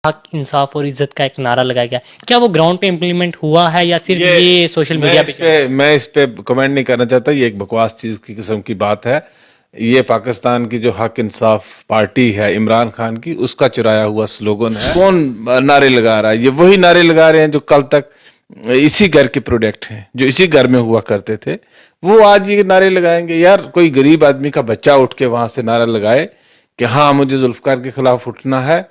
हक, इंसाफ और इज्जत का एक नारा लगाया गया, क्या वो ग्राउंड पे इम्प्लीमेंट हुआ है या सिर्फ ये ये सोशल मीडिया पे चल रहा है? मैं इस पे कमेंट नहीं करना चाहता। ये एक बकवास चीज की किस्म की बात है। ये पाकिस्तान की जो हक इंसाफ पार्टी है इमरान खान की, उसका चुराया हुआ स्लोगन है। कौन नारे लगा रहा है? ये वही नारे लगा रहे हैं जो कल तक इसी घर के प्रोडक्ट हैं, जो इसी घर में हुआ करते थे। वो आज ये नारे लगाएंगे? यार, कोई गरीब आदमी का बच्चा उठ के वहां से नारा लगाए कि हाँ मुझे जुल्फकार के खिलाफ उठना है,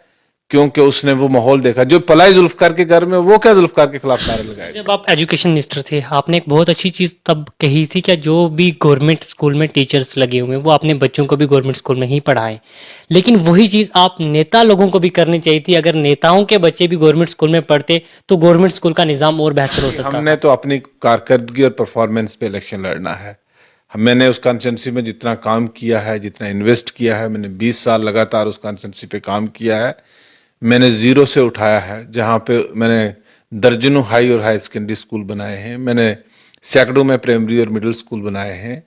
क्योंकि उसने वो माहौल देखा। जो पलाई जुल्फकार के घर में, वो क्या जुल्फकार के खिलाफ नारे जब लगाएगा? आप एजुकेशन मिनिस्टर थे, आपने एक बहुत अच्छी चीज़ तब कही थी कि जो भी गवर्नमेंट स्कूल में टीचर्स लगे हुए हैं वो अपने बच्चों को भी गवर्नमेंट स्कूल में ही पढ़ाएं। लेकिन वही चीज़ आप नेता लोगों को भी करनी चाहिए थी। अगर नेताओं के बच्चे भी गवर्नमेंट स्कूल में पढ़ते तो गवर्नमेंट स्कूल का निज़ाम और बेहतर हो सकता हमने था। तो अपनी कारकर्दगी और परफॉर्मेंस पे इलेक्शन लड़ना है। मैंने उस कॉन्स्टिट्यूंसी में जितना काम किया है, जितना इन्वेस्ट किया है, मैंने 20 साल लगातार उस कॉन्स्टिट्यूंसी पे काम किया है। मैंने जीरो से उठाया है, जहाँ पे मैंने दर्जनों हाई और हाई सेकेंडरी स्कूल बनाए हैं। मैंने सैकड़ों में प्राइमरी और मिडिल स्कूल बनाए हैं।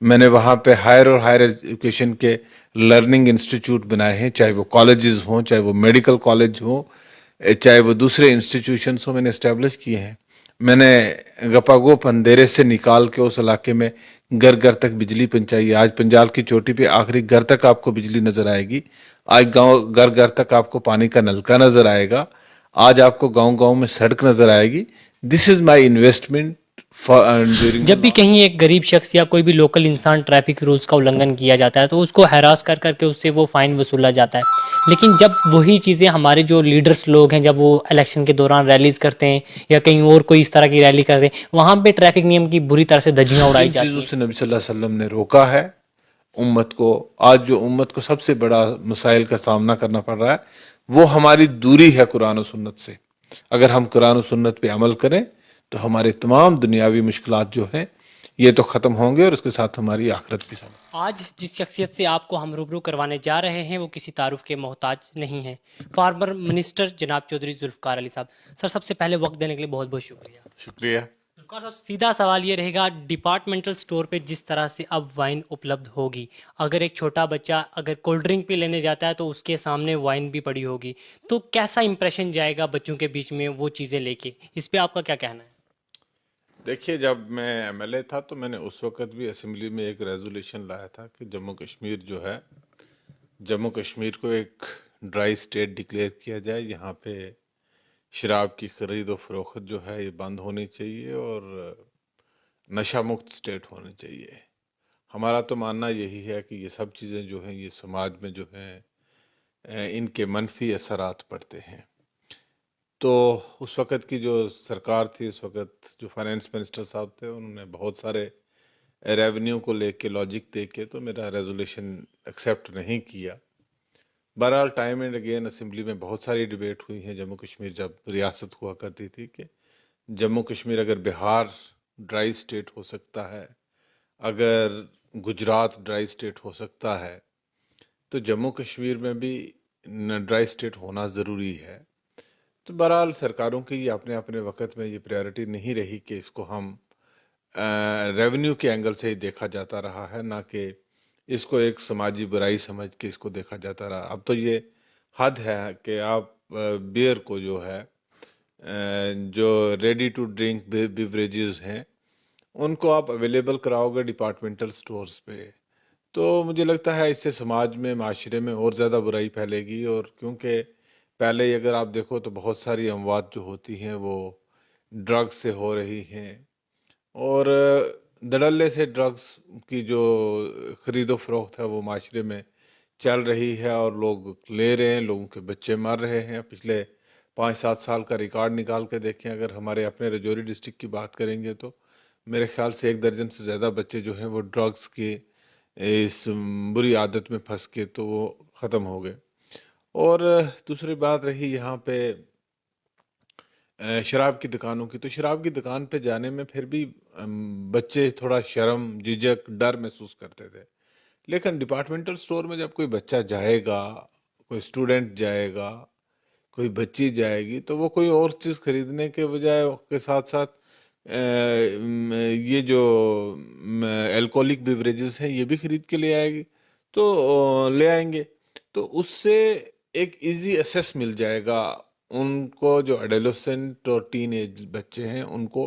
मैंने वहाँ पे हायर और हायर एजुकेशन के लर्निंग इंस्टीट्यूट बनाए हैं, चाहे वो कॉलेजेस हों, चाहे वो मेडिकल कॉलेज हो, चाहे वो दूसरे इंस्टीट्यूशंस हो, मैंने इस्टेब्लिश किए हैं। मैंने गपागोप अंधेरे से निकाल के उस इलाके में घर घर तक बिजली पहुंचाई है। आज पंजाब की चोटी पे आखिरी घर तक आपको बिजली नजर आएगी। आज गांव घर घर तक आपको पानी का नलका नजर आएगा। आज आपको गांव गांव में सड़क नजर आएगी। This is my investment for during the जब भी कहीं एक गरीब शख्स या कोई भी लोकल इंसान ट्रैफिक रूल्स का उल्लंघन किया जाता है तो उसको हैरास कर करके उससे वो फाइन वसूला जाता है। लेकिन जब वही चीज़ें हमारे जो लीडर्स लोग हैं जब वो इलेक्शन के दौरान रैलीज करते हैं या कहीं और कोई इस तरह की रैली करते हैं, वहां पे ट्रैफिक नियम की बुरी तरह से धज्जियां उड़ाई जिन जाती चीजों हैं। से नबी सल्लल्लाहु अलैहि वसल्लम ने रोका है उम्मत को, आज जो उम्मत को सबसे बड़ा मसाइल का सामना करना पड़ रहा है, वो हमारी दूरी है कुरान और सुन्नत से। अगर हम कुरान और सुन्नत पे अमल करें तो हमारे तमाम दुनियावी मुश्किलात जो हैं ये तो ख़त्म होंगे, और उसके साथ हमारी आखिरत भी सब। आज जिस शख्सियत से आपको हम रूबरू करवाने जा रहे हैं वो किसी तारुफ के मोहताज नहीं है। फार्मर मिनिस्टर जनाब चौधरी जुल्फकार अली साहब। सर, सबसे पहले वक्त देने के लिए बहुत बहुत शुक्रिया। शुक्रिया। जुल्फकार साहब, सीधा सवाल ये रहेगा, डिपार्टमेंटल स्टोर पे जिस तरह से अब वाइन उपलब्ध होगी, अगर एक छोटा बच्चा अगर कोल्ड ड्रिंक भी लेने जाता है तो उसके सामने वाइन भी पड़ी होगी, तो कैसा इंप्रेशन जाएगा बच्चों के बीच में वो चीज़ें लेके? इस पे आपका क्या कहना है? देखिए, जब मैं एमएलए था तो मैंने उस वक्त भी असेंबली में एक रेजोल्यूशन लाया था कि जम्मू कश्मीर जो है, जम्मू कश्मीर को एक ड्राई स्टेट डिक्लेयर किया जाए। यहाँ पे शराब की खरीद और फरोख्त जो है ये बंद होनी चाहिए, और नशा मुक्त स्टेट होनी चाहिए। हमारा तो मानना यही है कि ये सब चीज़ें जो हैं ये समाज में जो हैं इनके मनफी असरात पड़ते हैं। तो उस वक़्त की जो सरकार थी, उस वक़्त जो फाइनेंस मिनिस्टर साहब थे, उन्होंने बहुत सारे रेवेन्यू को लेके लॉजिक दे के तो मेरा रेजोल्यूशन एक्सेप्ट नहीं किया। बहरहाल टाइम एंड अगेन असेंबली में बहुत सारी डिबेट हुई है। जम्मू कश्मीर जब रियासत हुआ करती थी कि जम्मू कश्मीर अगर बिहार ड्राई स्टेट हो सकता है, अगर गुजरात ड्राई स्टेट हो सकता है, तो जम्मू कश्मीर में भी ड्राई स्टेट होना ज़रूरी है। तो बहरहाल सरकारों की ये अपने अपने वक्त में ये प्रायोरिटी नहीं रही कि इसको हम रेवेन्यू के एंगल से ही देखा जाता रहा है, ना कि इसको एक समाजी बुराई समझ के इसको देखा जाता रहा। अब तो ये हद है कि आप बियर को जो है जो रेडी टू ड्रिंक बिवरेजेस हैं उनको आप अवेलेबल कराओगे डिपार्टमेंटल स्टोर्स पे, तो मुझे लगता है इससे समाज में, माशरे में और ज़्यादा बुराई फैलेगी। और क्योंकि पहले ही अगर आप देखो तो बहुत सारी अमवात जो होती हैं वो ड्रग्स से हो रही हैं, और धड़ल्ले से ड्रग्स की जो खरीदो फरोख्त है वो माशरे में चल रही है, और लोग ले रहे हैं, लोगों के बच्चे मर रहे हैं। पिछले 5-7 साल का रिकॉर्ड निकाल के देखें, अगर हमारे अपने रजौरी डिस्ट्रिक्ट की बात करेंगे तो मेरे ख्याल से 1 दर्जन से ज़्यादा बच्चे जो हैं वो ड्रग्स की इस बुरी आदत में फंस के तो वो ख़त्म हो गए। और दूसरी बात रही यहाँ पे शराब की दुकानों की, तो शराब की दुकान पे जाने में फिर भी बच्चे थोड़ा शर्म, झिझक, डर महसूस करते थे। लेकिन डिपार्टमेंटल स्टोर में जब कोई बच्चा जाएगा, कोई स्टूडेंट जाएगा, कोई बच्ची जाएगी, तो वो कोई और चीज़ खरीदने के बजाय के साथ साथ ये जो अल्कोहलिक बिवरेजेस हैं ये भी खरीद के ले आएगी, तो ले आएंगे। तो उससे एक इजी एक्सेस मिल जाएगा उनको, जो एडोलेसेंट और टीन एज बच्चे हैं उनको।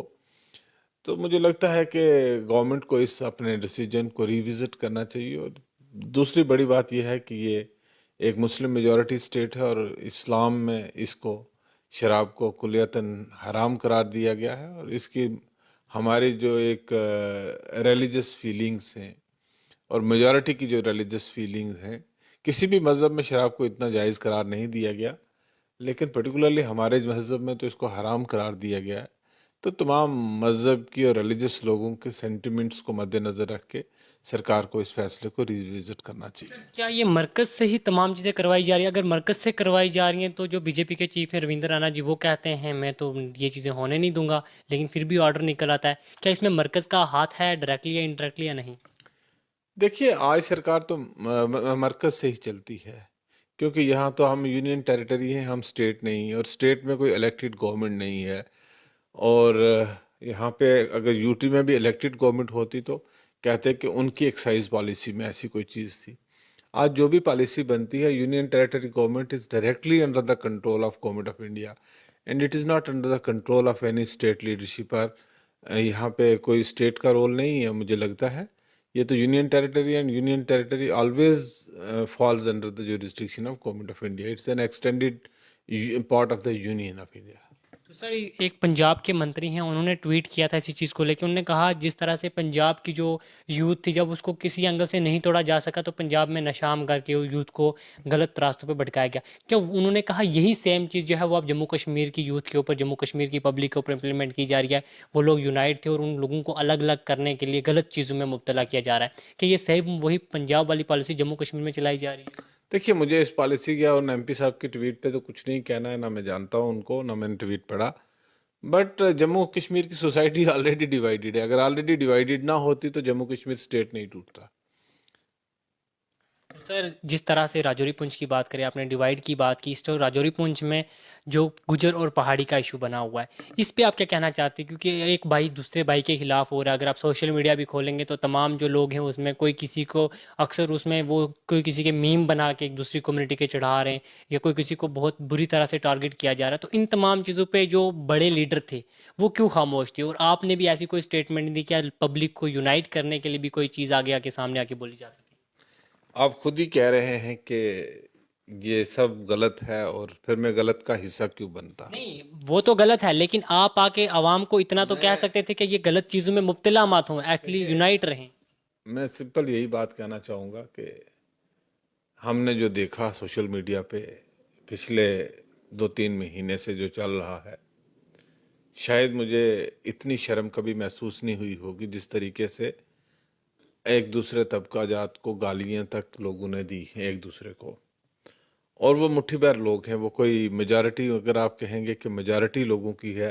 तो मुझे लगता है कि गवर्नमेंट को इस अपने डिसीजन को रिविजिट करना चाहिए। और दूसरी बड़ी बात यह है कि ये एक मुस्लिम मेजॉरिटी स्टेट है और इस्लाम में इसको शराब को कुलियतन हराम करार दिया गया है। और इसकी हमारी जो एक रिलीजियस फीलिंग्स हैं और मेजॉरिटी की जो रिलीजियस फीलिंग्स हैं, किसी भी मज़हब में शराब को इतना जायज़ करार नहीं दिया गया, लेकिन पर्टिकुलरली हमारे मज़हब में तो इसको हराम करार दिया गया है। तो तमाम मज़हब की और रिलीजियस लोगों के सेंटिमेंट्स को मद्देनज़र रख के सरकार को इस फैसले को रिविजिट करना चाहिए। क्या ये मरकज़ से ही तमाम चीज़ें करवाई जा रही है? अगर मरकज़ से करवाई जा रही हैं तो जो बीजेपी के चीफ हैं रविंद्र राणा जी, वो कहते हैं मैं तो ये चीज़ें होने नहीं दूंगा, लेकिन फिर भी ऑर्डर निकल आता है। क्या इसमें मरकज़ का हाथ है डायरेक्टली या इनडायरेक्टली या नहीं? देखिए, आज सरकार तो मरकज़ से ही चलती है, क्योंकि यहाँ तो हम यूनियन टेरिटरी हैं, हम स्टेट नहीं, और स्टेट में कोई इलेक्टेड गवर्नमेंट नहीं है। और यहाँ पे अगर यूटी में भी इलेक्टेड गवर्नमेंट होती तो कहते कि उनकी एक्साइज पॉलिसी में ऐसी कोई चीज़ थी। आज जो भी पॉलिसी बनती है, union territory government is directly under the control of government of India, and it is not under the control of any state leadership. पर यहाँ पे कोई स्टेट का रोल नहीं है मुझे लगता है। ये तो union territory, and union territory always falls under the jurisdiction of government of India. It's an extended part of the union of India. तो सर, एक पंजाब के मंत्री हैं, उन्होंने ट्वीट किया था इसी चीज़ को लेकर। उन्होंने कहा जिस तरह से पंजाब की जो यूथ थी, जब उसको किसी एंगल से नहीं तोड़ा जा सका तो पंजाब में नशाम करके वो यूथ को गलत रास्तों पे भटकाया गया। क्या उन्होंने कहा यही सेम चीज़ जो है वो अब जम्मू कश्मीर की यूथ के ऊपर, जम्मू कश्मीर की पब्लिक के ऊपर इम्प्लीमेंट की जा रही है? वो लोग यूनाइट थे और उन लोगों को अलग अलग करने के लिए गलत चीज़ों में मुब्तला किया जा रहा है। कि ये सही वही पंजाब वाली पॉलिसी जम्मू कश्मीर में चलाई जा रही है? देखिए, मुझे इस पॉलिसी का और एमपी साहब की ट्वीट पे तो कुछ नहीं कहना है, ना मैं जानता हूँ उनको, ना मैंने ट्वीट पढ़ा। बट जम्मू कश्मीर की सोसाइटी ऑलरेडी डिवाइडेड है। अगर ऑलरेडी डिवाइडेड ना होती तो जम्मू कश्मीर स्टेट नहीं टूटता। तो सर, जिस तरह से राजौरी पुंछ की बात करें, आपने डिवाइड की बात की, इस तो राजौरी पुंछ में जो गुजर और पहाड़ी का इशू बना हुआ है, इस पे आप क्या कहना चाहते हैं? क्योंकि एक भाई दूसरे भाई के खिलाफ हो रहा है। अगर आप सोशल मीडिया भी खोलेंगे तो तमाम जो लोग हैं उसमें कोई किसी को, अक्सर उसमें वो कोई किसी के मीम बना के एक दूसरी कम्युनिटी के चढ़ा रहे हैं, या कोई किसी को बहुत बुरी तरह से टारगेट किया जा रहा है। तो इन तमाम चीज़ों पे जो बड़े लीडर थे वो क्यों खामोश थे? और आपने भी ऐसी कोई स्टेटमेंट दी, क्या पब्लिक को यूनाइट करने के लिए भी कोई चीज़ आगे आके सामने आके बोली जा सके? आप खुद ही कह रहे हैं कि ये सब गलत है, और फिर मैं गलत का हिस्सा क्यों बनता? नहीं, वो तो गलत है, लेकिन आप आके आवाम को इतना तो कह मैं सकते थे कि ये गलत चीजों में मुब्तला मत हो, एक्चुअली देखिए, यूनाइट रहें। मैं सिंपल यही बात कहना चाहूँगा कि हमने जो देखा सोशल मीडिया पे पिछले 2-3 महीने से जो चल रहा है, शायद मुझे इतनी शर्म कभी महसूस नहीं हुई होगी जिस तरीके से एक दूसरे तबका जात को गालियां तक लोगों ने दी हैं एक दूसरे को। और वो मुट्ठी भर लोग हैं, वो कोई मेजॉरिटी, अगर आप कहेंगे कि मेजॉरिटी लोगों की है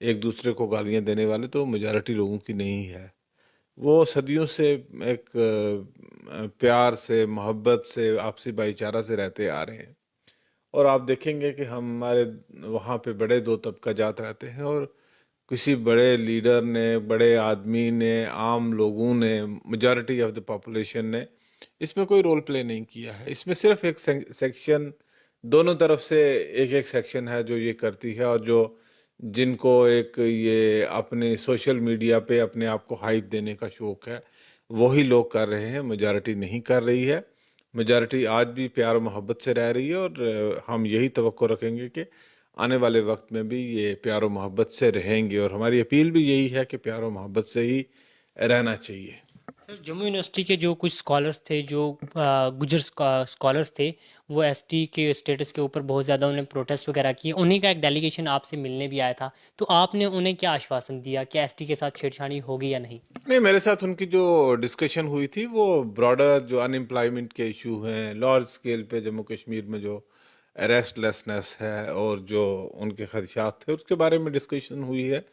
एक दूसरे को गालियां देने वाले, तो मेजॉरिटी लोगों की नहीं है। वो सदियों से एक प्यार से, मोहब्बत से, आपसी भाईचारा से रहते आ रहे हैं। और आप देखेंगे कि हमारे वहाँ पे बड़े दो तबका जात रहते हैं, और किसी बड़े लीडर ने, बड़े आदमी ने, आम लोगों ने, मेजॉरिटी ऑफ द पॉपुलेशन ने इसमें कोई रोल प्ले नहीं किया है। इसमें सिर्फ एक सेक्शन, दोनों तरफ से एक एक सेक्शन है जो ये करती है, और जो जिनको एक ये अपने सोशल मीडिया पे अपने आप को हाइप देने का शौक है, वही लोग कर रहे हैं, मेजॉरिटी नहीं कर रही है। मेजॉरिटी आज भी प्यार और मोहब्बत से रह रही है, और हम यही तवक्को रखेंगे कि आने वाले वक्त में भी ये प्यार और मोहब्बत से रहेंगे, और हमारी अपील भी यही है कि प्यार और मोहब्बत से ही रहना चाहिए। सर, जम्मू यूनिवर्सिटी के जो कुछ स्कॉलर्स थे, जो गुजर स्कॉलर्स थे, वो एसटी के स्टेटस के ऊपर बहुत ज़्यादा उन्हें प्रोटेस्ट वगैरह किए। उन्हीं का एक डेलीगेशन आपसे मिलने भी आया था, तो आपने उन्हें क्या आश्वासन दिया? क्या एसटी के साथ छेड़छाड़ी होगी या नहीं? नहीं, मेरे साथ उनकी जो डिस्कशन हुई थी वो ब्रॉडर जो अनएम्प्लॉयमेंट के इशू हैं, लार्ज स्केल पे जम्मू कश्मीर में जो अरेस्टलेसनेस है और जो उनके खदशात थे, उसके बारे में डिस्कशन हुई है।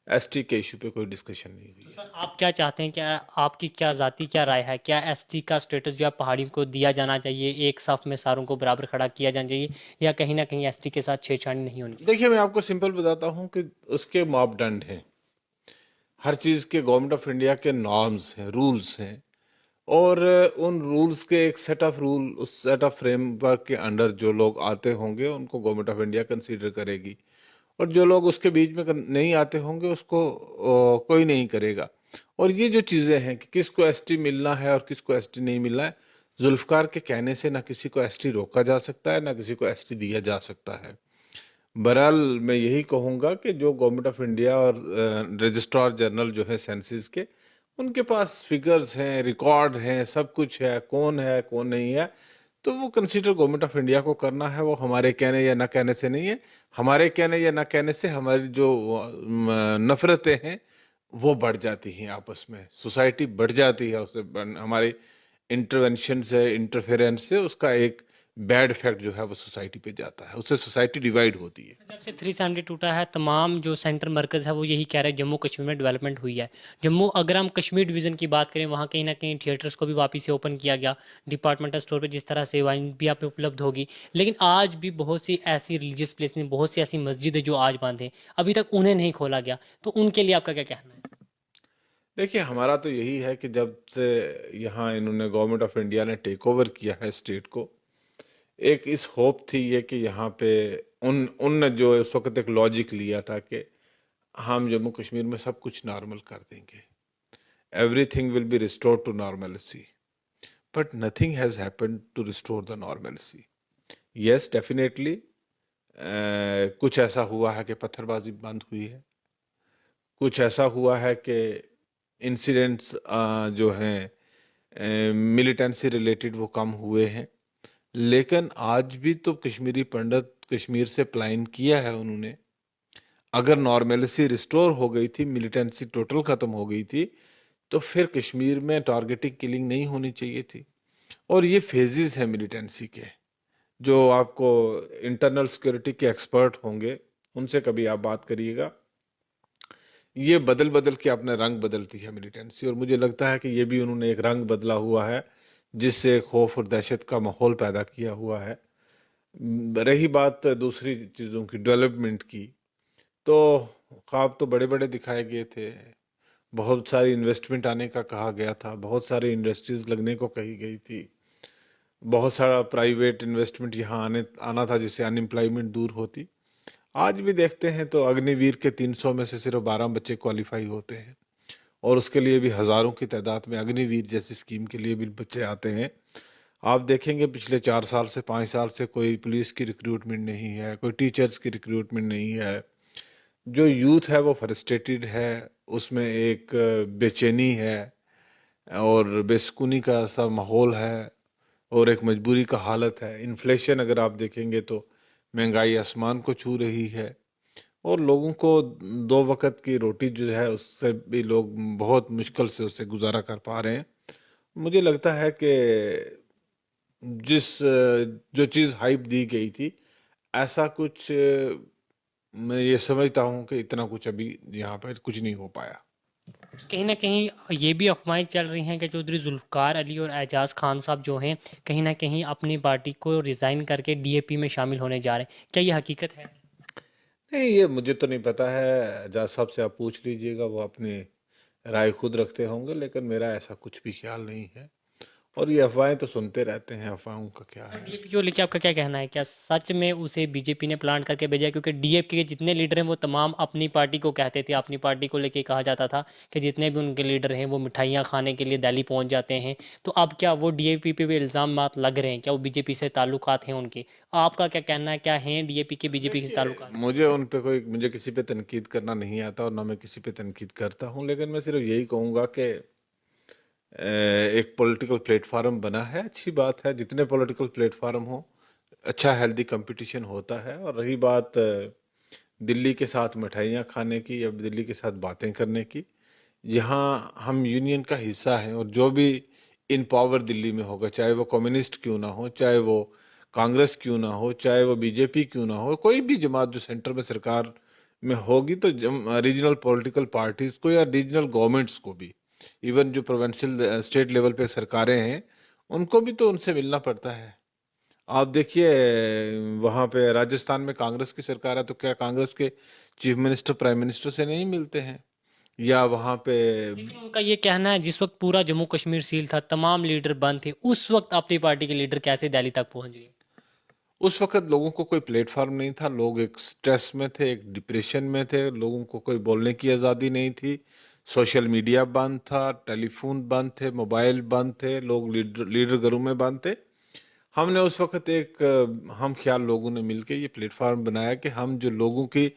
एसटी के इशू पे कोई डिस्कशन नहीं हुई तो है। सर, आप क्या चाहते हैं? क्या आपकी क्या ज़ाती क्या राय है? क्या एसटी का स्टेटस जो है पहाड़ियों को दिया जाना चाहिए, एक साफ में सारों को बराबर खड़ा किया जाना चाहिए, या कहीं ना कहीं एसटी के साथ छेड़छाड़ी नहीं होनी चाहिए? देखिए, मैं आपको सिंपल बताता हूँ कि उसके मापदंड हैं। हर चीज़ के गवर्नमेंट ऑफ इंडिया के नॉर्म्स हैं, रूल्स हैं, और उन रूल्स के एक सेट ऑफ रूल, उस सेट ऑफ फ्रेमवर्क के अंडर जो लोग आते होंगे उनको गवर्नमेंट ऑफ इंडिया कंसीडर करेगी, और जो लोग उसके बीच में नहीं आते होंगे उसको कोई नहीं करेगा। और ये जो चीज़ें हैं कि किसको एसटी मिलना है और किसको एसटी नहीं मिलना है, जुल्फकार के कहने से ना किसी को एसटी रोका जा सकता है ना किसी को एसटी दिया जा सकता है। बहरहाल मैं यही कहूँगा कि जो गवर्नमेंट ऑफ इंडिया और रजिस्ट्रार जनरल जो है सेंसिस के, उनके पास फिगर्स हैं, रिकॉर्ड हैं, सब कुछ है कौन नहीं है, तो वो कंसीडर गवर्नमेंट ऑफ इंडिया को करना है। वो हमारे कहने या ना कहने से नहीं है। हमारे कहने या ना कहने से हमारी जो नफरतें हैं वो बढ़ जाती हैं, आपस में सोसाइटी बढ़ जाती है, उससे हमारे इंटरवेंशन से, इंटरफेरेंस से उसका एक बैड इफेक्ट जो है वो सोसाइटी पे जाता है, उससे सोसाइटी डिवाइड होती है। जब से 370 टूटा है, तमाम जो सेंटर मरकज़ है वो यही कह रहे हैं जम्मू कश्मीर में डेवलपमेंट हुई है। जम्मू, अगर हम कश्मीर डिवीज़न की बात करें, वहाँ कहीं ना कहीं थिएटर्स को भी वापस से ओपन किया गया, डिपार्टमेंटल स्टोर पे जिस तरह सेवाएं भी आप पे उपलब्ध होगी। लेकिन आज भी बहुत सी ऐसी रिलीजियस प्लेस हैं, बहुत सी ऐसी मस्जिद है जो आज बंद हैं, अभी तक उन्हें नहीं खोला गया। तो उनके लिए आपका क्या कहना है? देखिए, हमारा तो यही है कि जब से यहाँ इन्होंने गवर्नमेंट ऑफ इंडिया ने टेक ओवर किया है स्टेट को, एक इस होप थी ये कि यहाँ पे उन उनने जो उस वक्त एक लॉजिक लिया था कि हम जम्मू कश्मीर में सब कुछ नॉर्मल कर देंगे, everything will be restored to normalcy, but nothing has happened to restore the normalcy. Yes, definitely कुछ ऐसा हुआ है कि पत्थरबाजी बंद हुई है, कुछ ऐसा हुआ है कि इंसिडेंट्स जो हैं मिलिटेंसी रिलेटेड वो कम हुए हैं, लेकिन आज भी तो कश्मीरी पंडित कश्मीर से पलायन किया है उन्होंने। अगर नॉर्मलिसी रिस्टोर हो गई थी, मिलिटेंसी टोटल ख़त्म हो गई थी, तो फिर कश्मीर में टारगेटिंग किलिंग नहीं होनी चाहिए थी। और ये फेजेस हैं मिलिटेंसी के, जो आपको इंटरनल सिक्योरिटी के एक्सपर्ट होंगे उनसे कभी आप बात करिएगा। ये बदल बदल के अपना रंग बदलती है मिलिटेंसी, और मुझे लगता है कि ये भी उन्होंने एक रंग बदला हुआ है जिससे खौफ और दहशत का माहौल पैदा किया हुआ है। रही बात दूसरी चीज़ों की, डेवलपमेंट की, तो ख्वाब तो बड़े बड़े दिखाए गए थे, बहुत सारी इन्वेस्टमेंट आने का कहा गया था, बहुत सारी इंडस्ट्रीज लगने को कही गई थी, बहुत सारा प्राइवेट इन्वेस्टमेंट यहाँ आना था जिससे अनएम्प्लॉयमेंट दूर होती। आज भी देखते हैं तो अग्निवीर के 300 में से सिर्फ 12 बच्चे क्वालिफाई होते हैं, और उसके लिए भी हज़ारों की तादाद में अग्निवीर जैसी स्कीम के लिए भी बच्चे आते हैं। आप देखेंगे पिछले 4 साल से 5 साल से कोई पुलिस की रिक्रूटमेंट नहीं है, कोई टीचर्स की रिक्रूटमेंट नहीं है। जो यूथ है वो फ्रस्ट्रेटेड है, उसमें एक बेचैनी है और बेसुकूनी का सा माहौल है, और एक मजबूरी का हालत है। इन्फ्लेशन अगर आप देखेंगे तो महंगाई आसमान को छू रही है, और लोगों को 2 वक्त की रोटी जो है उससे भी लोग बहुत मुश्किल से उससे गुजारा कर पा रहे हैं। मुझे लगता है कि जो चीज़ हाइप दी गई थी, ऐसा कुछ मैं ये समझता हूँ कि इतना कुछ अभी यहाँ पर कुछ नहीं हो पाया। कहीं ना कहीं ये भी अफवाहें चल रही हैं कि चौधरी जुल्फ़कार अली और एजाज खान साहब जो हैं, कहीं ना कहीं अपनी पार्टी को रिज़ाइन करके डीएपी में शामिल होने जा रहे हैं। क्या ये हकीकत है? नहीं, ये मुझे तो नहीं पता है, जज साहब से आप पूछ लीजिएगा, वो अपनी राय खुद रखते होंगे, लेकिन मेरा ऐसा कुछ भी ख्याल नहीं है। और ये अफवाहें तो सुनते रहते हैं, अफवाहों का क्या सर, है। डीएपी को लेके आपका क्या कहना है? क्या सच में उसे बीजेपी ने प्लान करके भेजा है? क्योंकि डीएपी के जितने लीडर हैं वो तमाम अपनी पार्टी को कहते थे, अपनी पार्टी को लेके कहा जाता था कि जितने भी उनके लीडर हैं वो मिठाइयाँ खाने के लिए दिल्ली पहुंच जाते हैं। तो अब क्या वो डीएपी पे भी इल्ज़ामात लग रहे हैं? क्या वो बीजेपी से ताल्लुकात हैं उनके? आपका क्या कहना है, क्या हैं डीएपी के बीजेपी के देखिए, ताल्लुकात? मुझे किसी पे तनकीद करना नहीं आता और ना मैं किसी पे तनकीद करता हूँ, लेकिन मैं सिर्फ यही कहूँगा कि एक पॉलिटिकल प्लेटफार्म बना है, अच्छी बात है, जितने पॉलिटिकल प्लेटफार्म हो अच्छा हेल्दी कंपटीशन होता है। और रही बात दिल्ली के साथ मिठाइयाँ खाने की या दिल्ली के साथ बातें करने की, यहाँ हम यूनियन का हिस्सा हैं, और जो भी इन पावर दिल्ली में होगा, चाहे वो कम्युनिस्ट क्यों ना हो, चाहे वो कांग्रेस क्यों ना हो, चाहे वो बीजेपी क्यों ना हो, कोई भी जमात जो सेंटर में सरकार में होगी, तो रीजनल पॉलिटिकल पार्टीज को या रीजनल गवर्नमेंट्स को भी, इवन जो प्रोविंशियल स्टेट लेवल पे सरकारें हैं, उनको भी तो उनसे मिलना पड़ता है। आप देखिए, वहाँ पे राजस्थान में कांग्रेस की सरकार है, तो क्या कांग्रेस के चीफ मिनिस्टर प्राइम मिनिस्टर से नहीं मिलते हैं? या वहाँ पे लेकिन उनका ये कहना है जिस वक्त पूरा जम्मू कश्मीर सील था, तमाम लीडर बंद थे, उस वक्त अपनी पार्टी के लीडर कैसे दिल्ली तक पहुंच गए? उस वक्त लोगों को कोई प्लेटफॉर्म नहीं था, लोग एक स्ट्रेस में थे, एक डिप्रेशन में थे, लोगों को कोई बोलने की आज़ादी नहीं थी, सोशल मीडिया बंद था, टेलीफोन बंद थे, मोबाइल बंद थे, लोग लीडर घरों में बंद थे। हमने उस वक्त एक हम ख्याल लोगों ने मिलकर ये प्लेटफॉर्म बनाया कि हम जो लोगों की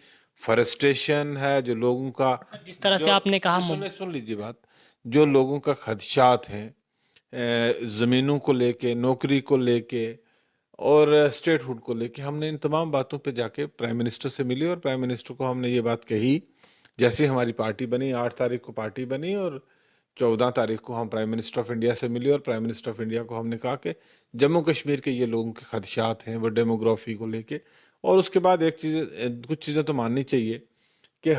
फ्रस्ट्रेशन है, जो लोगों का सर जिस तरह से जो आपने कहा सुन लीजिए बात, जो लोगों का खदशात हैं ज़मीनों को लेके, नौकरी को लेके और स्टेटहुड को लेके, हमने इन तमाम बातों पे जाके प्राइम मिनिस्टर से मिले और प्राइम मिनिस्टर को हमने ये बात कही। जैसे हमारी पार्टी बनी, 8 तारीख को पार्टी बनी और 14 तारीख को हम प्राइम मिनिस्टर ऑफ इंडिया से मिले और प्राइम मिनिस्टर ऑफ इंडिया को हमने कहा कि जम्मू कश्मीर के ये लोगों के खदशात हैं वो डेमोग्राफी को लेके। और उसके बाद एक चीज़, कुछ चीज़ें तो माननी चाहिए कि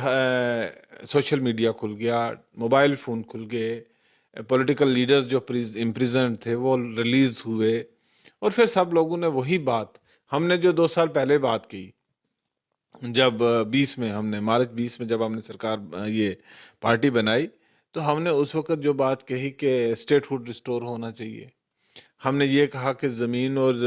सोशल मीडिया खुल गया, मोबाइल फ़ोन खुल गए, पॉलिटिकल लीडर्स जो इम्प्रिजन थे वो रिलीज़ हुए और फिर सब लोगों ने वही बात, हमने जो 2 साल पहले बात की, जब 20 में हमने मार्च 20 में जब हमने सरकार ये पार्टी बनाई, तो हमने उस वक्त जो बात कही कि स्टेटहुड रिस्टोर होना चाहिए। हमने ये कहा कि ज़मीन और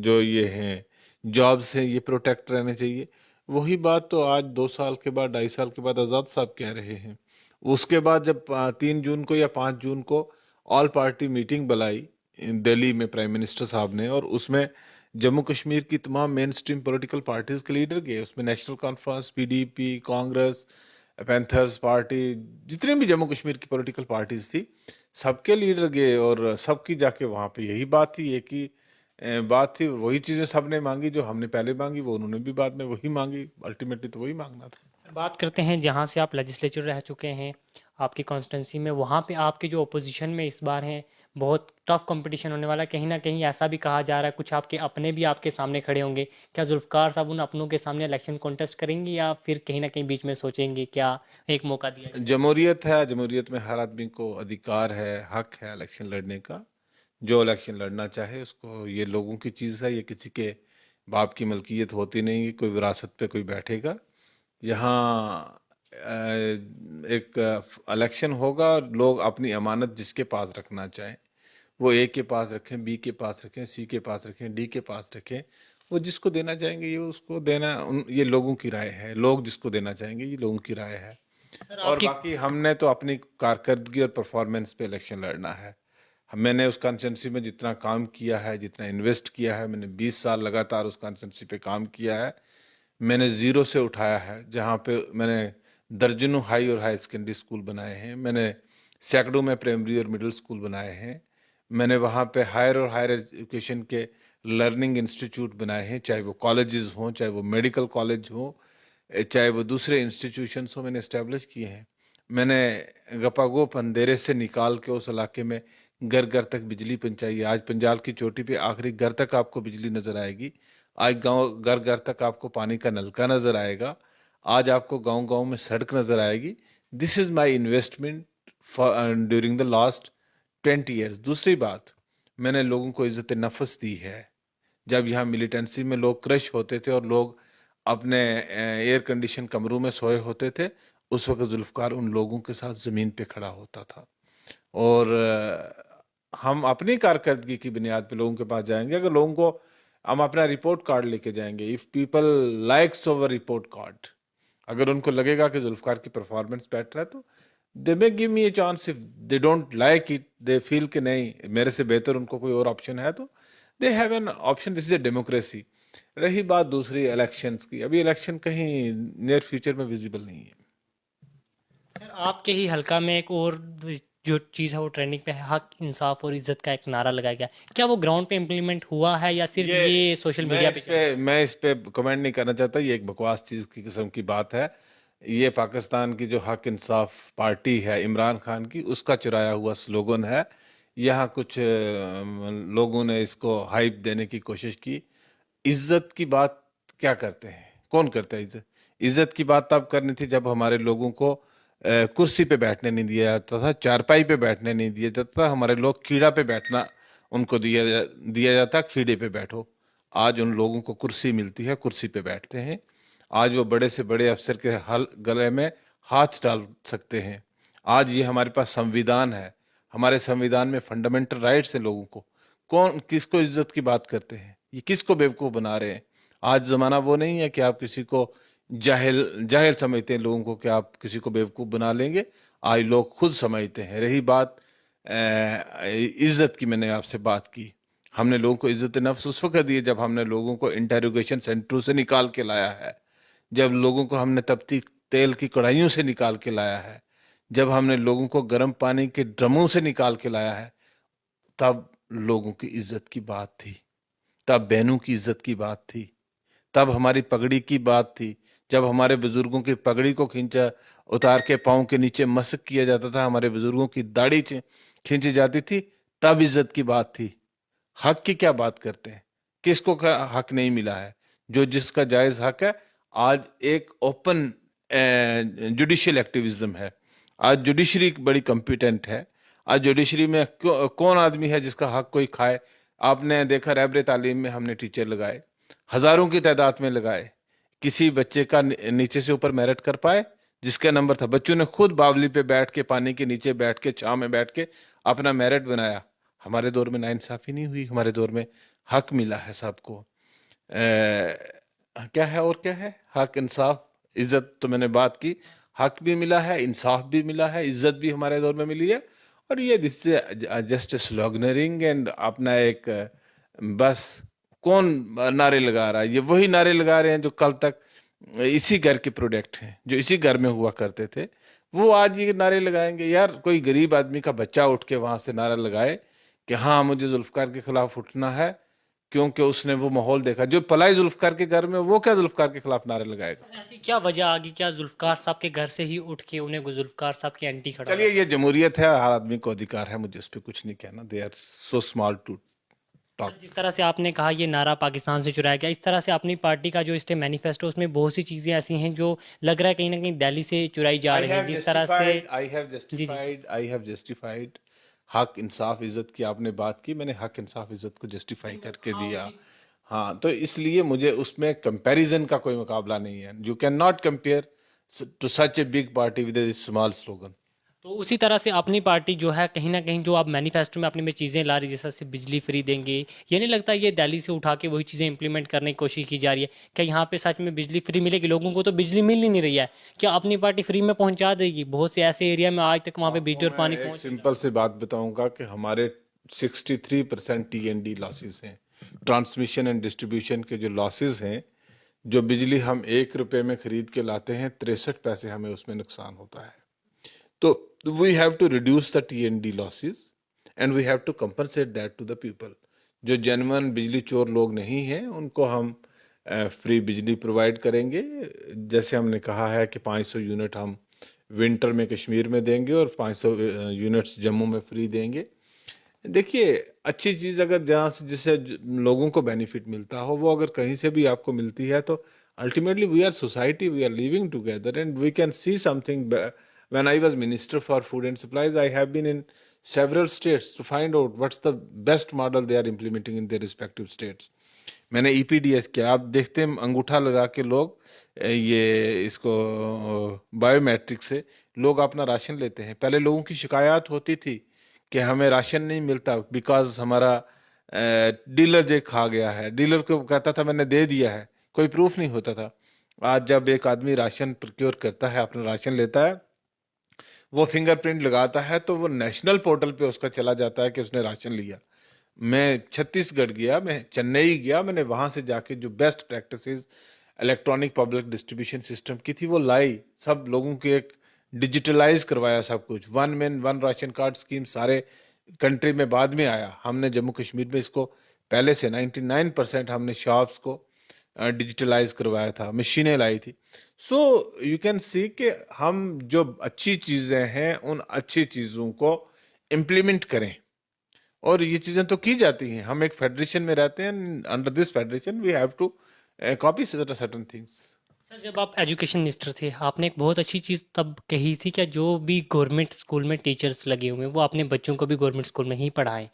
जो ये हैं जॉब्स हैं ये प्रोटेक्ट रहने चाहिए। वही बात तो आज 2 साल के बाद, 2.5 साल के बाद आज़ाद साहब कह रहे हैं। उसके बाद जब 3 जून को या 5 जून को ऑल पार्टी मीटिंग बुलाई दिल्ली में प्राइम मिनिस्टर साहब ने, और उसमें जम्मू कश्मीर की तमाम मेन स्ट्रीम पोलिटिकल पार्टीज़ के लीडर गए। उसमें national conference, PDP, Congress, panthers party, जितने भी जम्मू कश्मीर की पॉलिटिकल पार्टीज़ थी, सबके लीडर गए और सबकी जाके वहाँ पे यही बात थी, एक ही बात थी, वही चीज़ें सबने मांगी जो हमने पहले मांगी, वो उन्होंने भी बाद में वही मांगी। अल्टीमेटली तो वही मांगना था। सर बात करते हैं जहाँ से आप लेजिस्लेचर रह चुके हैं, आपकी कॉन्स्टिट्यूंसी में, वहाँ पे आपके जो अपोजिशन में इस बार हैं, बहुत टफ कंपटीशन होने वाला है। कहीं ना कहीं ऐसा भी कहा जा रहा है कुछ आपके अपने भी आपके सामने खड़े होंगे। क्या जुल्फ़िकार साहब उन अपनों के सामने इलेक्शन कॉन्टेस्ट करेंगे या फिर कहीं ना कहीं बीच में सोचेंगे क्या एक मौका दिया जाए? जमहूरियत है, जमहूरियत में हर आदमी को अधिकार है, हक है इलेक्शन लड़ने का। जो इलेक्शन लड़ना चाहे उसको, ये लोगों की चीज़ है, ये किसी के बाप की मलकियत होती नहीं कि कोई विरासत पे कोई बैठेगा। यहाँ एक इलेक्शन होगा और लोग अपनी अमानत जिसके पास रखना चाहें, वो ए के पास रखें, बी के पास रखें, सी के पास रखें, डी के पास रखें, वो जिसको देना चाहेंगे ये उसको देना, ये लोगों की राय है। लोग जिसको देना चाहेंगे ये लोगों की राय है। सर और आपकी बाकी हमने तो अपनी कारकर्दगी और परफॉर्मेंस पे इलेक्शन लड़ना है। मैंने उस कॉन्स्टिट्यूंसी में जितना काम किया है, जितना इन्वेस्ट किया है, मैंने 20 साल लगातार उस कॉन्स्टिट्यूंसी पे काम किया है। मैंने ज़ीरो से उठाया है, जहाँ पे मैंने दर्जनों हाई और हाई सेकेंडरी स्कूल बनाए हैं, मैंने सैकड़ों में प्राइमरी और मिडिल स्कूल बनाए हैं, मैंने वहाँ पे हायर और हायर एजुकेशन के लर्निंग इंस्टीट्यूट बनाए हैं, चाहे वो कॉलेजेस हों, चाहे वो मेडिकल कॉलेज हो, चाहे वो दूसरे इंस्टीट्यूशंस हो, मैंने इस्टेब्लिश किए हैं। मैंने गपागोप अंधेरे से निकाल के उस इलाके में घर घर तक बिजली पहुंचाई है। आज पंजाब की चोटी पे आखिरी घर तक आपको बिजली नज़र आएगी। आज गांव घर घर तक आपको पानी का नलका नज़र आएगा। आज आपको गांव गांव में सड़क नज़र आएगी। This is my investment for during the last 20 years. दूसरी बात, मैंने लोगों को इज़्ज़त नफस दी है। जब यहाँ मिलिटेंसी में लोग क्रश होते थे और लोग अपने एयर कंडीशन कमरों में सोए होते थे, उस वक्त जुल्फ़िकार उन लोगों के साथ ज़मीन पे खड़ा होता था। और हम अपनी कारकर्दगी की बुनियाद पे लोगों के पास जाएंगे। अगर लोगों को हम अपना रिपोर्ट कार्ड लेके जाएंगे, if people likes over report card, अगर उनको लगेगा कि जुल्फ़िकार की परफॉर्मेंस बेटर है तो they may give me a chance. If they don't like it, they feel कि नहीं मेरे से बेहतर उनको कोई और ऑप्शन है, तो they have an option. This is a democracy. रही बात दूसरी इलेक्शंस की, अभी इलेक्शन कहीं नियर फ्यूचर में विजिबल नहीं है। सर आपके ही हल्का में एक और जो चीज़ है वो ट्रेंडिंग पे है, हक इंसाफ और इज्जत का एक नारा लगाया गया। क्या वो ग्राउंड पे इम्प्लीमेंट हुआ है या सिर्फ ये सोशल मीडिया पे चल रहा है? मैं इस पे कमेंट नहीं करना चाहता। ये एक बकवास चीज़ की किस्म की बात है। ये पाकिस्तान की जो हक इंसाफ पार्टी है इमरान खान की, उसका चुराया हुआ स्लोगन है। यहाँ कुछ लोगों ने इसको हाइप देने की कोशिश की। इज्जत की बात क्या करते हैं, कौन करता है इज्जत? इज्जत की बात तब करनी थी जब हमारे लोगों को कुर्सी पे बैठने नहीं दिया जाता था, चारपाई पे बैठने नहीं दिया जाता था। हमारे लोग कीड़ा पे बैठना उनको दिया जाता, खीड़े पे बैठो। आज उन लोगों को कुर्सी मिलती है, कुर्सी पे बैठते हैं। आज वो बड़े से बड़े अफसर के हल गले में हाथ डाल सकते हैं। आज ये हमारे पास संविधान है, हमारे संविधान में फंडामेंटल राइट्स हैं लोगों को। कौन किसको इज्जत की बात करते हैं, ये किसको बेवकूफ़ बना रहे हैं। आज ज़माना वो नहीं है कि आप किसी को जाहिल जाहिल समझते हैं लोगों को, कि आप किसी को बेवकूफ़ बना लेंगे। आज लोग खुद समझते हैं। रही बात इज्जत की, मैंने आपसे बात की, हमने लोगों को इज्जत नफ्स उस वक्त दी है जब हमने लोगों को इंटेरोगेशन सेंटरों से निकाल के लाया है, जब लोगों को हमने तपती तेल की कढ़ाइयों से निकाल के लाया है, जब हमने लोगों को गर्म पानी के ड्रमों से निकाल के लाया है, तब लोगों की इज्जत की बात थी, तब बहनों की इज्जत की बात थी, तब हमारी पगड़ी की बात थी। जब हमारे बुजुर्गों की पगड़ी को खींचा उतार के पाँव के नीचे मसक किया जाता था, हमारे बुजुर्गों की दाढ़ी खींची जाती थी, तब इज्जत की बात थी। हक की क्या बात करते हैं, किसको का हक नहीं मिला है, जो जिसका जायज हक है। आज एक ओपन जुडिशियल एक्टिविज्म है। आज जुडिशरी बड़ी कॉम्पिटेंट है। आज जुडिशरी में कौन आदमी है जिसका हक कोई खाए। आपने देखा रहबरे तालीम में हमने टीचर लगाए, हजारों की तादाद में लगाए, किसी बच्चे का नीचे से ऊपर मेरिट कर पाए जिसका नंबर था। बच्चों ने खुद बावली पे बैठ के, पानी के नीचे बैठ के, छांव में बैठ के अपना मेरिट बनाया। हमारे दौर में नाइंसाफी नहीं हुई, हमारे दौर में हक मिला है सबको। क्या है और क्या है, हक, इंसाफ, इज्जत। तो मैंने बात की, हक भी मिला है, इंसाफ भी मिला है, इज्जत भी हमारे दौर में मिली है। और ये दिस जस्ट स्लोगनरिंग एंड अपना एक बस कौन नारे लगा रहा है, ये वही नारे लगा रहे हैं जो कल तक इसी घर के प्रोडक्ट हैं, जो इसी घर में हुआ करते थे। वो आज ये नारे लगाएंगे। यार कोई गरीब आदमी का बच्चा उठ के वहां से नारा लगाए कि हाँ मुझे जुल्फकार के खिलाफ उठना है, क्योंकि उसने वो माहौल देखा। जो पलाई जुल्फकार के घर में, वो क्या जुल्फकार के खिलाफ नारे लगाएगा। ऐसी क्या वजह आ गई, क्या जुल्फकार साहब के घर से ही उठ के उन्हें जुल्फकार साहब के एंटी खड़ा चलिए, ये जमहूरियत है, हर आदमी को अधिकार है, मुझे इस पर कुछ नहीं कहना। They are so small to sir, talk. जिस तरह से आपने कहा ये नारा पाकिस्तान से चुराया गया, इस तरह से अपनी पार्टी का जो स्टे मैनिफेस्टो, उसमें बहुत सी चीज़ें ऐसी हैं जो लग रहा है कहीं ना कहीं दिल्ली से चुराई जा रही हैं, जिस तरह से। जी जी। आई हैव जस्टिफाइड हक, इंसाफ, इज्जत की आपने बात की, मैंने हक, इंसाफ, इज्जत को जस्टिफाई करके हाँ दिया। जी। हाँ, तो इसलिए मुझे उसमें कंपैरिजन का कोई मुकाबला नहीं है। You can not compare to such a big party with a small slogan. तो उसी तरह से अपनी पार्टी जो है कहीं ना कहीं जो आप मैनिफेस्टो में अपने में चीज़ें ला रही है, जैसे बिजली फ्री देंगे, ये नहीं लगता ये दिल्ली से उठा के वही चीज़ें इंप्लीमेंट करने की कोशिश की जा रही है? क्या यहाँ पे सच में बिजली फ्री मिलेगी? लोगों को तो बिजली मिल ही नहीं रही है, क्या अपनी पार्टी फ्री में पहुंचा देगी? बहुत से ऐसे एरिया में आज तक वहाँ पे आपको बिजली और मैं पानी एक पहुंच नहीं रहा। सिंपल सी बात बताऊंगा कि हमारे 63% टीएनडी लॉसेस हैं। ट्रांसमिशन एंड डिस्ट्रीब्यूशन के जो लॉसेस हैं, जो बिजली हम 1 रुपए में खरीद के लाते हैं, 63 पैसे हमें उसमें नुकसान होता है। तो we have to reduce the T and D losses and we have to compensate that to the people. जो जेन्युइन बिजली चोर लोग नहीं हैं, उनको हम फ्री बिजली प्रोवाइड करेंगे। जैसे हमने कहा है कि 500 यूनिट हम विंटर में कश्मीर में देंगे और 500 यूनिट्स जम्मू में फ्री देंगे। देखिए, अच्छी चीज़ अगर जहाँ से जिससे लोगों को बेनिफिट मिलता हो, वो अगर कहीं से भी आपको मिलती है, तो ultimately we are society, we are living together and we can see something. When I was Minister for Food and Supplies, I have been in several states to find out what's the best model they are implementing in their respective states. मैंने EPDS किया। आप देखते हैं अंगूठा लगा के लोग ये इसको बायोमेट्रिक से लोग अपना राशन लेते हैं। पहले लोगों की शिकायत होती थी कि हमें राशन नहीं मिलता बिकॉज हमारा डीलर जे खा गया है। डीलर को कहता था मैंने दे दिया है, कोई प्रूफ नहीं होता था। आज जब एक आदमी राशन प्रोक्योर करता है, अपना राशन लेता है, वो फिंगरप्रिंट लगाता है, तो वो नेशनल पोर्टल पे उसका चला जाता है कि उसने राशन लिया। मैं छत्तीसगढ़ गया, मैं चेन्नई गया, मैंने वहां से जाके जो best practices electronic public distribution system की थी वो लाई, सब लोगों के एक डिजिटलाइज करवाया सब कुछ। One man one ration card scheme सारे कंट्री में बाद में आया। हमने जम्मू कश्मीर में इसको पहले से 99% हमने शॉप्स को डिजिटलाइज करवाया था, मशीनें लाई थी। सो यू कैन सी कि हम जो अच्छी चीज़ें हैं उन अच्छी चीज़ों को इम्प्लीमेंट करें, और ये चीज़ें तो की जाती हैं। हम एक फेडरेशन में रहते हैं, under this federation we have to copy certain things. Sir, जब आप एजुकेशन मिनिस्टर थे, आपने एक बहुत अच्छी चीज़ तब कही थी कि जो भी गवर्नमेंट स्कूल में टीचर्स लगे हुए हैं वो अपने बच्चों को भी गवर्नमेंट स्कूल में ही पढ़ाएं।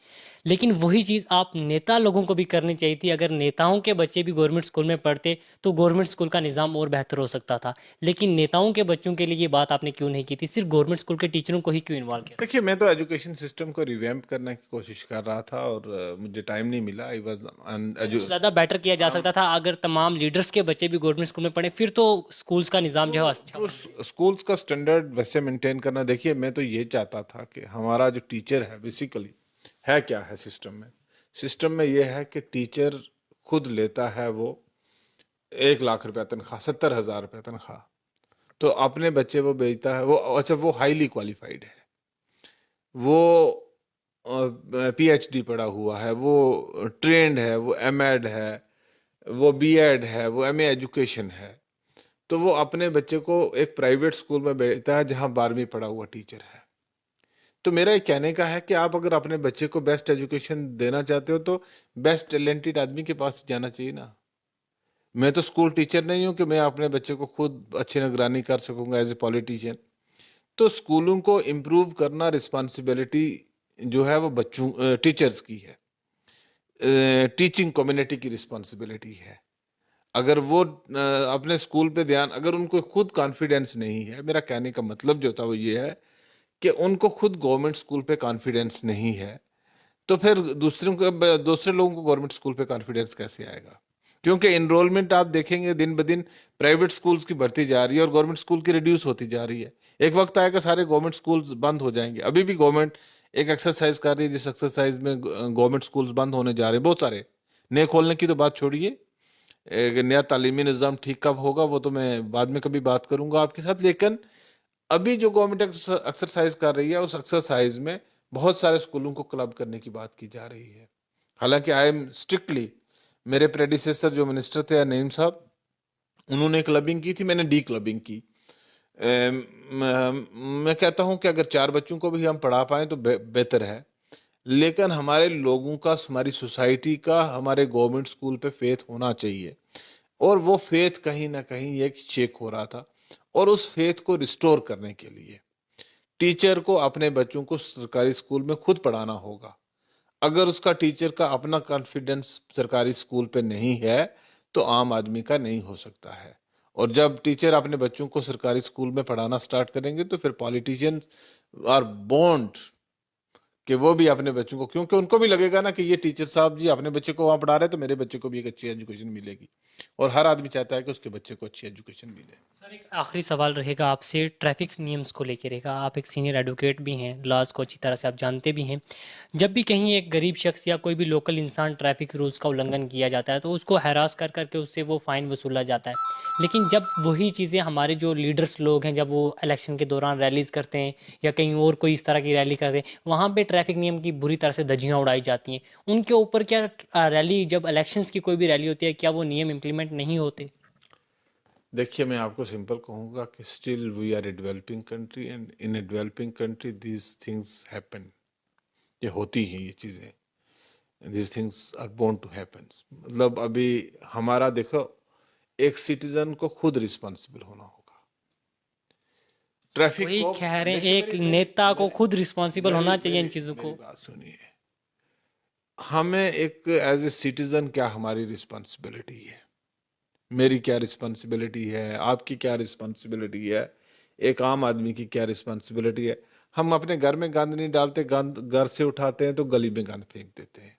लेकिन वही चीज़ आप नेता लोगों को भी करनी चाहिए थी। अगर नेताओं के बच्चे भी गवर्नमेंट स्कूल में पढ़ते तो गवर्नमेंट स्कूल का निज़ाम और बेहतर हो सकता था। लेकिन नेताओं के बच्चों के लिए ये बात आपने क्यों नहीं की थी? सिर्फ गवर्नमेंट स्कूल के टीचरों को ही क्यों इन्वॉल्व किया? देखिए, मैं तो एजुकेशन सिस्टम को रिवैम्प करने की कोशिश कर रहा था और मुझे टाइम नहीं मिला। आई वाज तो ज़्यादा बेटर किया जा सकता था अगर तमाम लीडर्स के बच्चे भी गवर्नमेंट स्कूल में पढ़े, फिर तो स्कूल्स का निज़ाम जो है अच्छा तो होना चाहिए। स्कूल्स का स्टैंडर्ड वैसे मेंटेन करना। देखिए, मैं तो ये चाहता था कि हमारा जो टीचर है बेसिकली है क्या है सिस्टम में ये है कि टीचर खुद लेता है वो 1 लाख रुपया तनख्वाह, 70,000 रुपया तनख्वाह। तो अपने बच्चे वो बेचता है, वो अच्छा वो हाईली क्वालिफाइड है, वो पीएचडी पढ़ा हुआ है, वो ट्रेंड है, वो एमएड है, वो बीएड है, वो एमए एजुकेशन है। तो वो अपने बच्चे को एक प्राइवेट स्कूल में भेजता है जहां 12वीं पढ़ा हुआ टीचर है। तो मेरा ये कहने का है कि आप अगर अपने बच्चे को बेस्ट एजुकेशन देना चाहते हो तो बेस्ट टैलेंटेड आदमी के पास जाना चाहिए ना। मैं तो स्कूल टीचर नहीं हूं कि मैं अपने बच्चे को खुद अच्छी निगरानी कर सकूंगा एज ए पॉलिटिशियन। तो स्कूलों को इम्प्रूव करना रिस्पॉन्सिबिलिटी जो है वो बच्चों टीचर्स की है, टीचिंग कम्युनिटी की रिस्पॉन्सिबिलिटी है। अगर वो अपने स्कूल पे ध्यान, अगर उनको खुद कॉन्फिडेंस नहीं है, मेरा कहने का मतलब जो था वो ये है कि उनको खुद गवर्नमेंट स्कूल पे कॉन्फिडेंस नहीं है, तो फिर दूसरे लोगों को गवर्नमेंट स्कूल पे कॉन्फिडेंस कैसे आएगा? क्योंकि इनरोलमेंट आप देखेंगे दिन ब दिन प्राइवेट स्कूल्स की बढ़ती जा रही है और गवर्नमेंट स्कूल की रिड्यूस होती जा रही है। एक वक्त आएगा सारे गवर्नमेंट स्कूल्स बंद हो जाएंगे। अभी भी गवर्नमेंट एक एक्सरसाइज कर रही है जिस एक्सरसाइज में गवर्नमेंट स्कूल्स बंद होने जा रहे हैं बहुत सारे। नए खोलने की तो बात छोड़िए, एक नया तालीमी निज़ाम ठीक कब होगा वो तो मैं बाद में कभी बात करूंगा आपके साथ। लेकिन अभी जो गवर्नमेंट एक्सरसाइज कर रही है उस एक्सरसाइज में बहुत सारे स्कूलों को क्लब करने की बात की जा रही है। हालांकि आई एम स्ट्रिक्टली, मेरे प्रेडिसेसर जो मिनिस्टर थे नईम साहब, उन्होंने क्लबिंग की थी, मैंने डी क्लबिंग की। मैं कहता हूं कि अगर 4 बच्चों को भी हम पढ़ा पाएं तो बेहतर है। लेकिन हमारे लोगों का, हमारी सोसाइटी का हमारे गवर्नमेंट स्कूल पे फेथ होना चाहिए और वो फेथ कहीं ना कहीं एक शेक हो रहा था। और उस फेथ को रिस्टोर करने के लिए टीचर को अपने बच्चों को सरकारी स्कूल में खुद पढ़ाना होगा। अगर उसका टीचर का अपना कॉन्फिडेंस सरकारी स्कूल पे नहीं है तो आम आदमी का नहीं हो सकता है। और जब टीचर अपने बच्चों को सरकारी स्कूल में पढ़ाना स्टार्ट करेंगे तो फिर पॉलिटिशियन आर बॉन्ड कि वो भी अपने बच्चों को, क्योंकि उनको भी लगेगा ना कि ये टीचर साहब जी अपने बच्चे को वहां पढ़ा रहे हैं तो मेरे बच्चे को भी एक अच्छी एजुकेशन मिलेगी। और हर आदमी चाहता है कि उसके बच्चे को अच्छी एजुकेशन मिले। सर एक आखिरी सवाल रहेगा आपसे, ट्रैफिक नियम्स को लेके रहेगा। आप एक सीनियर एडवोकेट भी हैं, लॉज को अच्छी तरह से आप जानते भी हैं। जब भी कहीं एक गरीब शख्स या कोई भी लोकल इंसान ट्रैफिक रूल्स का उल्लंघन किया जाता है तो उसको हैरास कर करके उससे वो फ़ाइन वसूला जाता है। लेकिन जब वही चीज़ें हमारे जो लीडर्स लोग हैं जब वो इलेक्शन के दौरान रैलीज़ करते हैं या कहीं और कोई इस तरह की रैली करते हैं, वहाँ पे ट्रैफिक नियम की बुरी तरह से धज्जियाँ उड़ाई जाती हैं। उनके ऊपर क्या रैली, जब इलेक्शंस की कोई भी रैली होती है, क्या वो नियम इम्प्लीमेंट नहीं होते? देखिए, मैं आपको सिंपल कहूँगा कि still we are a developing country and in a developing country these things happen. ये होती हैं ये चीज़ें, these things are born to happen. मतलब अभी हमारा देखो, एक सिटीजन को खुद रिस्पॉन्सिबल होना होगा ट्रैफिक वही को। कह रहे हैं, देखिए, एक मेरी मेरी नेता को मेरी खुद रिस्पॉन्सिबल मेरी होना चाहिए इन मेरी चीज़ों मेरी को। बात सुनिए। हमें एक एज ए सिटीजन क्या हमारी रिस्पॉन्सिबिलिटी है, मेरी क्या रिस्पॉन्सिबिलिटी है, आपकी क्या रिस्पॉन्सिबिलिटी है, एक आम आदमी की क्या रिस्पॉन्सिबिलिटी है। हम अपने घर में गंद नहीं डालते, गंद घर से उठाते हैं तो गली में गंद फेंक देते हैं।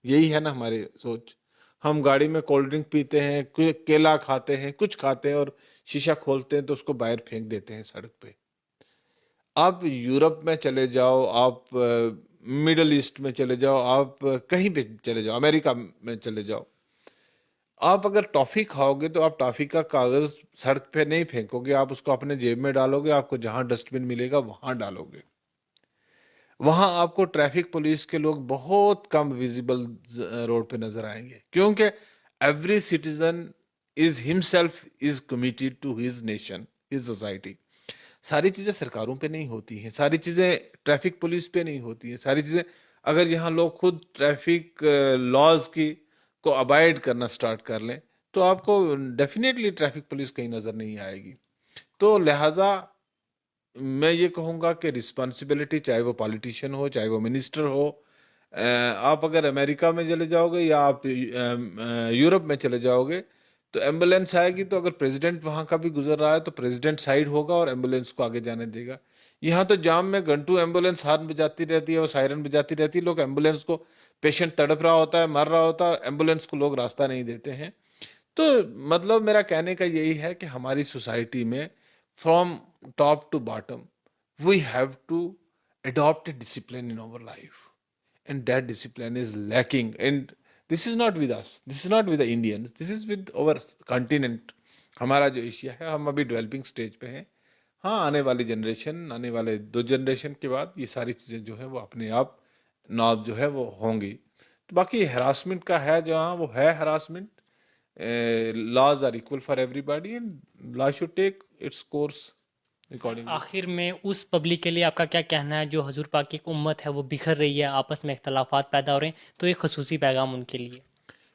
यही है ना हमारी सोच। हम गाड़ी में कोल्ड ड्रिंक पीते हैं, केला खाते हैं, कुछ खाते हैं और शीशा खोलते हैं तो उसको बाहर फेंक देते हैं सड़क पे। आप यूरोप में चले जाओ, आप मिडल ईस्ट में चले जाओ, आप कहीं पे चले जाओ, अमेरिका में चले जाओ, आप अगर टॉफी खाओगे तो आप टॉफी का कागज सड़क पे नहीं फेंकोगे, आप उसको अपने जेब में डालोगे, आपको जहां डस्टबिन मिलेगा वहां डालोगे। वहां आपको ट्रैफिक पुलिस के लोग बहुत कम विजिबल रोड पे नजर आएंगे, क्योंकि every citizen is himself is committed to his nation, his society. सारी चीजें सरकारों पे नहीं होती हैं, सारी चीजें ट्रैफिक पुलिस पे नहीं होती हैं, सारी चीजें अगर यहाँ लोग खुद ट्रैफिक लॉज की को अबाइड करना स्टार्ट कर लें तो आपको डेफिनेटली ट्रैफिक पुलिस कहीं नजर नहीं आएगी। तो लिहाजा मैं ये कहूँगा कि रिस्पॉन्सिबिलिटी, चाहे वो पॉलिटिशियन हो, चाहे वो मिनिस्टर हो, आप अगर अमेरिका में चले जाओगे या आप यूरोप में चले जाओगे तो एम्बुलेंस आएगी, तो अगर प्रेसिडेंट वहाँ का भी गुजर रहा है तो प्रेसिडेंट साइड होगा और एम्बुलेंस को आगे जाने देगा। यहाँ तो जाम में घंटों एम्बुलेंस हाथ बजाती रहती है, वो सायरन बजाती रहती है, लोग एम्बुलेंस को, पेशेंट तड़प रहा होता है, मर रहा होता है, एम्बुलेंस को लोग रास्ता नहीं देते हैं। तो मतलब मेरा कहने का यही है कि हमारी सोसाइटी में from top to bottom we have to adopt a discipline in our life, and that discipline is lacking. And this is not with us, this is not with the Indians, this is with our continent. हमारा जो Asia है, हम अभी developing stage पे हैं। हाँ, आने वाली जनरेशन, आने वाले 2 जनरेशन के बाद ये सारी चीज़ें जो है वो अपने आप नॉब जो है वो होंगी। तो बाकी हरासमेंट का है जहाँ वो है harassment, laws are equal for everybody and law should take its course accordingly. आखिर में उस पब्लिक के लिए आपका क्या कहना है जो हजूर पाक की एक उम्मत है वो बिखर रही है, आपस में इख्तलाफात पैदा हो रहे हैं, तो एक खसूसी पैगाम उनके लिए?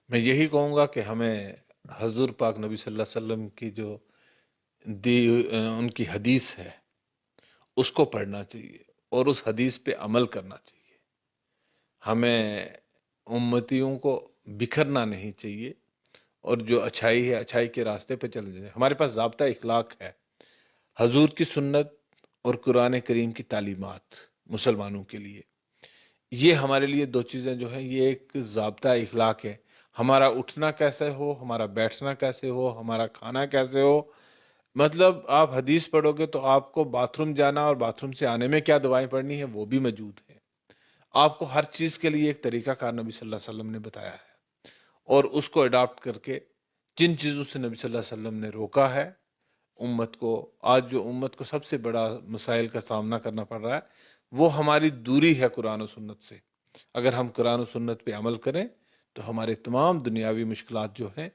मैं यही कहूँगा कि हमें हजूर पाक नबी सल्लल्लाहु अलैहि वसल्लम की जो उनकी हदीस है उसको पढ़ना चाहिए और उस हदीस पे अमल करना चाहिए। हमें उम्मतियों को बिखरना नहीं चाहिए और जो अच्छाई है अच्छाई के रास्ते पे चलना चाहिए। हमारे पास ज़ाब्ता इखलाक है, हजूर की सुन्नत और कुरान करीम की तालीमात मुसलमानों के लिए, ये हमारे लिए 2 चीज़ें जो हैं ये एक ज़ाब्ता इखलाक है। हमारा उठना कैसे हो, हमारा बैठना कैसे हो, हमारा खाना कैसे हो। मतलब आप हदीस पढ़ोगे तो आपको बाथरूम जाना और बाथरूम से आने में क्या दुआएं पढ़नी है वो भी मौजूद है। आपको हर चीज़ के लिए एक तरीक़ाकार नबी सल्लल्लाहु अलैहि वसल्लम ने बताया है और उसको अडॉप्ट करके जिन चीज़ों से नबी सल्लल्लाहु अलैहि वसल्लम ने रोका है उम्मत को, आज जो उम्मत को सबसे बड़ा मसाइल का सामना करना पड़ रहा है वो हमारी दूरी है कुरान और सुन्नत से। अगर हम कुरान और सुन्नत पे अमल करें तो हमारे तमाम दुनियावी मुश्किलात जो हैं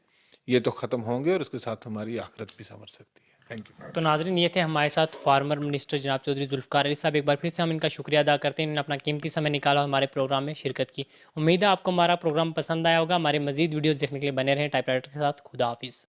ये तो ख़त्म होंगे और उसके साथ हमारी आखिरत भी संवर सकती है। Thank you. तो नाज़रीन, ये थे हमारे साथ फार्मर मिनिस्टर जनाब चौधरी जुल्फ़िकार अली साहब। एक बार फिर से हम इनका शुक्रिया अदा करते हैं, इन्होंने अपना कीमती समय निकाला और हमारे प्रोग्राम में शिरकत की। उम्मीद है आपको हमारा प्रोग्राम पसंद आया होगा। हमारे मज़ीद वीडियोज़ देखने के लिए बने रहें टाइपराइटर के साथ। खुदा हाफिज़।